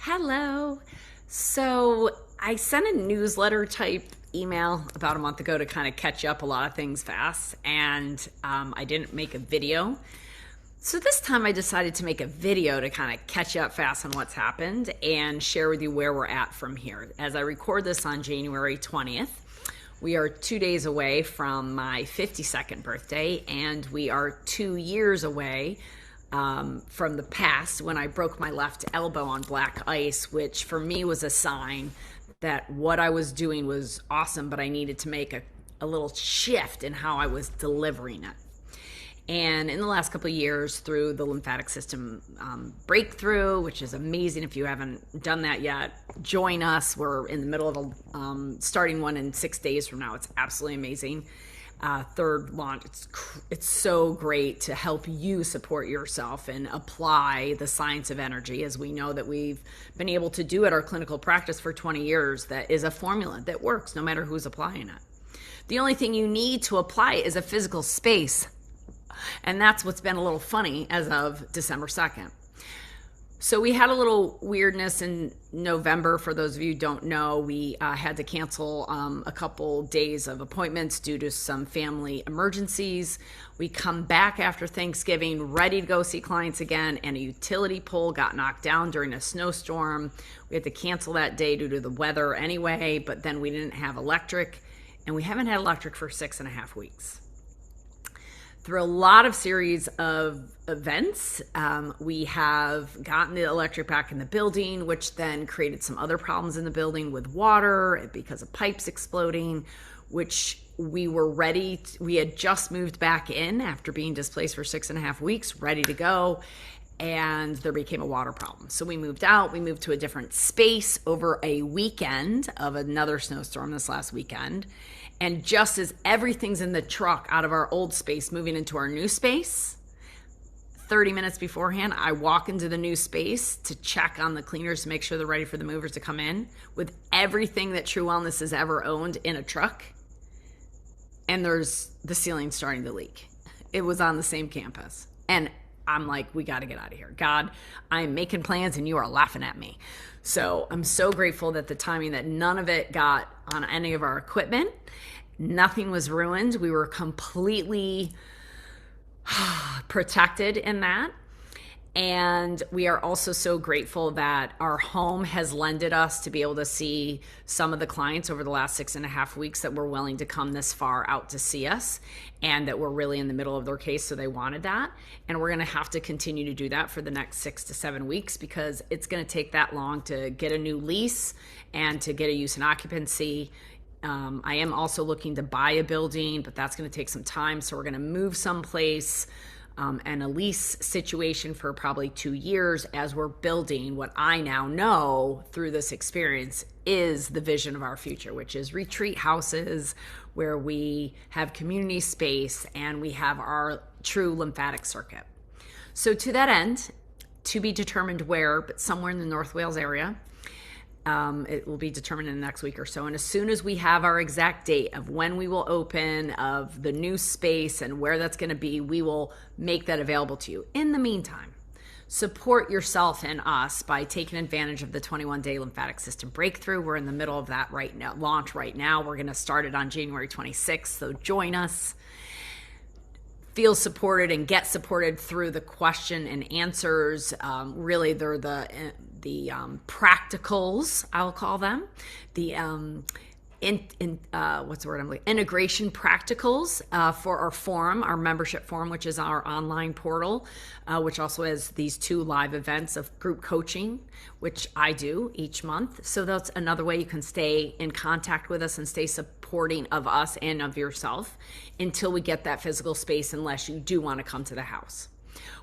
Hello. So I sent a newsletter type email about a month ago to kind of catch up a lot of things fast, and I didn't make a video. So this time I decided to make a video to kind of catch up fast on what's happened and share with you where we're at from here. As I record this on January 20th, we are 2 days away from my 52nd birthday, and we are 2 years away from the past when I broke my left elbow on black ice, which for me was a sign that what I was doing was awesome, but I needed to make a little shift in how I was delivering it. And in the last couple of years, through the Lymphatic System Breakthrough, which is amazing. If you haven't done that yet, join us. We're in the middle of starting one in 6 days from now. It's absolutely amazing. Third launch. It's so great to help you support yourself and apply the science of energy, as we know that we've been able to do at our clinical practice for 20 years. That is a formula that works no matter who's applying it. The only thing you need to apply is a physical space. And that's what's been a little funny as of December 2nd. So we had a little weirdness in November. For those of you who don't know, we had to cancel a couple days of appointments due to some family emergencies. We come back after Thanksgiving ready to go see clients again, and a utility pole got knocked down during a snowstorm. We had to cancel that day due to the weather anyway, but then we didn't have electric, and we haven't had electric for 6.5 weeks. Through a lot of series of events, we have gotten the electric back in the building, which then created some other problems in the building with water because of pipes exploding, which we were ready. We had just moved back in after being displaced for 6.5 weeks, ready to go, and there became a water problem. So we moved out. We moved to a different space over a weekend of another snowstorm this last weekend. And just as everything's in the truck out of our old space, moving into our new space, 30 minutes beforehand, I walk into the new space to check on the cleaners to make sure they're ready for the movers to come in with everything that True Wellness has ever owned in a truck. And there's the ceiling starting to leak. It was on the same campus. And I'm like, we got to get out of here. God, I'm making plans and you are laughing at me. So I'm so grateful that the timing, that none of it got on any of our equipment. Nothing was ruined. We were completely protected in that. And we are also so grateful that our home has lended us to be able to see some of the clients over the last 6.5 weeks that were willing to come this far out to see us, and that we're really in the middle of their case, so they wanted that. And we're going to have to continue to do that for the next 6 to 7 weeks, because it's going to take that long to get a new lease and to get a use and occupancy. I am also looking to buy a building, but that's going to take some time. So we're going to move someplace. And a lease situation for probably 2 years as we're building what I now know through this experience is the vision of our future, which is retreat houses where we have community space and we have our true lymphatic circuit. So to that end, to be determined where, but somewhere in the North Wales area. It will be determined in the next week or so. And as soon as we have our exact date of when we will open, of the new space and where that's going to be, we will make that available to you. In the meantime, support yourself and us by taking advantage of the 21-day Lymphatic System Breakthrough. We're in the middle of that right now, launch right now. We're going to start it on January 26th, so join us. Feel supported and get supported through the question and answers. Really, they're the practicals, I'll call them. The integration practicals for our forum, our membership forum, which is our online portal, which also has these 2 live events of group coaching, which I do each month. So that's another way you can stay in contact with us and stay supporting of us and of yourself until we get that physical space, unless you do want to come to the house.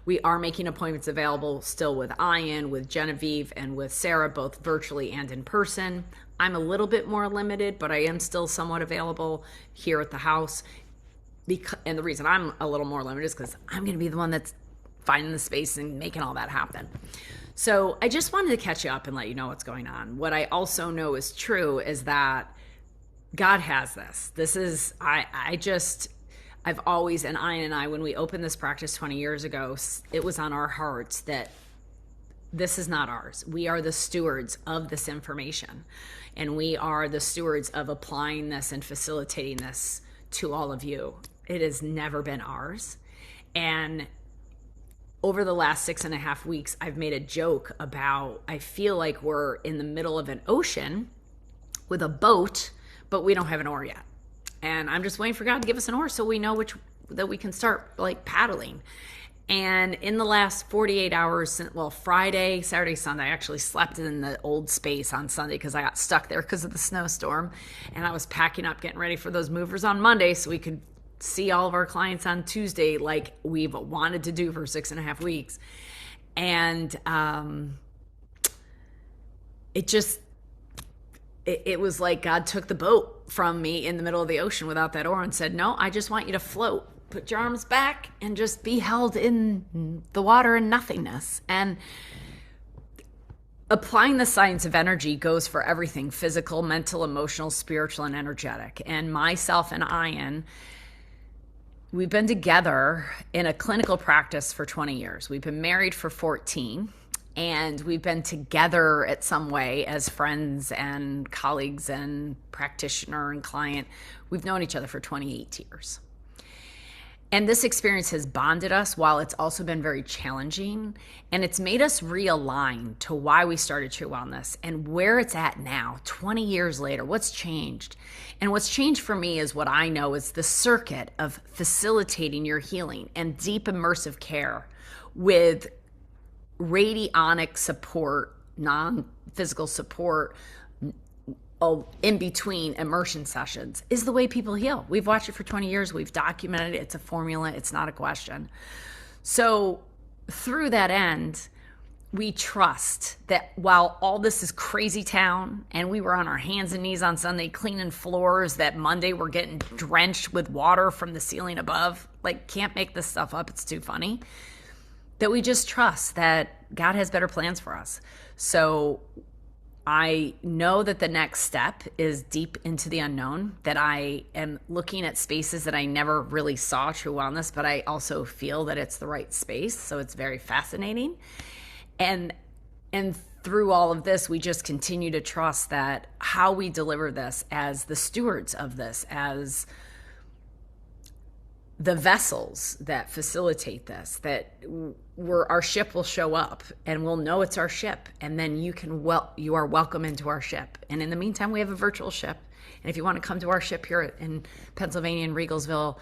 We are making appointments available still with Ian, with Genevieve, and with Sarah, both virtually and in person. I'm a little bit more limited, but I am still somewhat available here at the house. And the reason I'm a little more limited is because I'm going to be the one that's finding the space and making all that happen. So I just wanted to catch you up and let you know what's going on. What I also know is true is that God has this. This is, I've always, and I, when we opened this practice 20 years ago, it was on our hearts that this is not ours. We are the stewards of this information, and we are the stewards of applying this and facilitating this to all of you. It has never been ours. And over the last 6.5 weeks, I've made a joke about, I feel like we're in the middle of an ocean with a boat, but we don't have an oar yet. And I'm just waiting for God to give us an oar so we know that we can start like paddling. And in the last 48 hours, well, Friday, Saturday, Sunday, I actually slept in the old space on Sunday because I got stuck there because of the snowstorm. And I was packing up, getting ready for those movers on Monday so we could see all of our clients on Tuesday like we've wanted to do for 6.5 weeks. And it was like God took the boat from me in the middle of the ocean without that oar and said, no, I just want you to float. Put your arms back and just be held in the water and nothingness. And applying the science of energy goes for everything: physical, mental, emotional, spiritual, and energetic. And myself and Ian, we've been together in a clinical practice for 20 years. We've been married for 14, and we've been together at some way as friends and colleagues and practitioner and client. We've known each other for 28 years. And this experience has bonded us while it's also been very challenging. And it's made us realign to why we started True Wellness and where it's at now, 20 years later. What's changed? And what's changed for me is what I know is the circuit of facilitating your healing and deep immersive care with radionic support, non-physical support, in between immersion sessions is the way people heal. We've watched it for 20 years. We've documented it. It's a formula. It's not a question. So through that end, we trust that while all this is crazy town and we were on our hands and knees on Sunday cleaning floors, that Monday we're getting drenched with water from the ceiling above, like can't make this stuff up. It's too funny. That we just trust that God has better plans for us. So I know that the next step is deep into the unknown, that I am looking at spaces that I never really saw True Wellness, but I also feel that it's the right space. So it's very fascinating. And through all of this, we just continue to trust that how we deliver this as the stewards of this, as the vessels that facilitate this, that our ship will show up and we'll know it's our ship, and then you are welcome into our ship. And in the meantime, we have a virtual ship. And if you want to come to our ship here in Pennsylvania in Regalsville,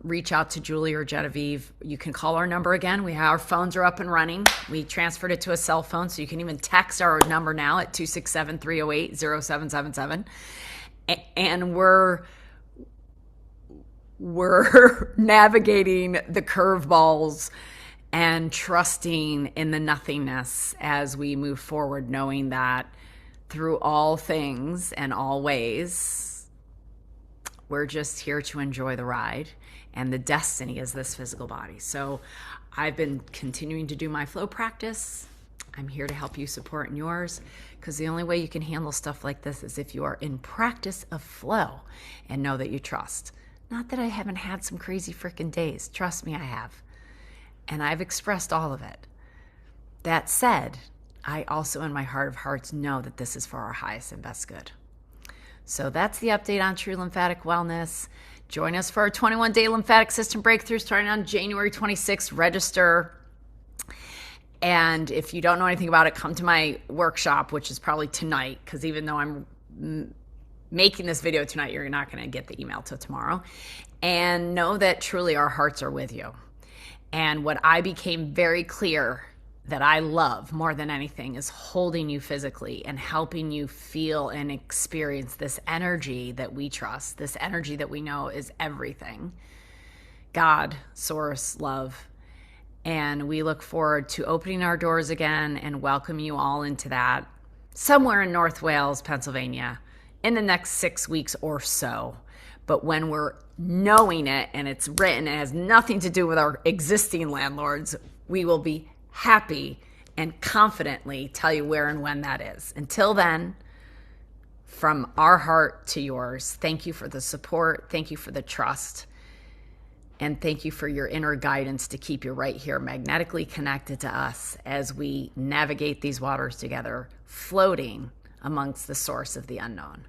reach out to Julie or Genevieve. You can call our number again. Our phones are up and running. We transferred it to a cell phone, so you can even text our number now at 267-308-0777. And we're navigating the curveballs and trusting in the nothingness as we move forward, knowing that through all things and all ways, we're just here to enjoy the ride, and the destiny is this physical body. So I've been continuing to do my flow practice. I'm here to help you support in yours, because the only way you can handle stuff like this is if you are in practice of flow and know that you trust. Not that I haven't had some crazy freaking days. Trust me, I have. And I've expressed all of it. That said, I also in my heart of hearts know that this is for our highest and best good. So that's the update on True Lymphatic Wellness. Join us for our 21-day Lymphatic System Breakthrough starting on January 26th. Register. And if you don't know anything about it, come to my workshop, which is probably tonight, because even though I'm making this video tonight, you're not going to get the email till tomorrow. And know that truly our hearts are with you. And what I became very clear that I love more than anything is holding you physically and helping you feel and experience this energy that we trust, this energy that we know is everything. God, source, love. And we look forward to opening our doors again and welcome you all into that somewhere in North Wales, Pennsylvania, in the next 6 weeks or so. But when we're knowing it and it's written, it has nothing to do with our existing landlords, we will be happy and confidently tell you where and when that is. Until then, from our heart to yours, thank you for the support. Thank you for the trust. And thank you for your inner guidance to keep you right here magnetically connected to us as we navigate these waters together, floating amongst the source of the unknown.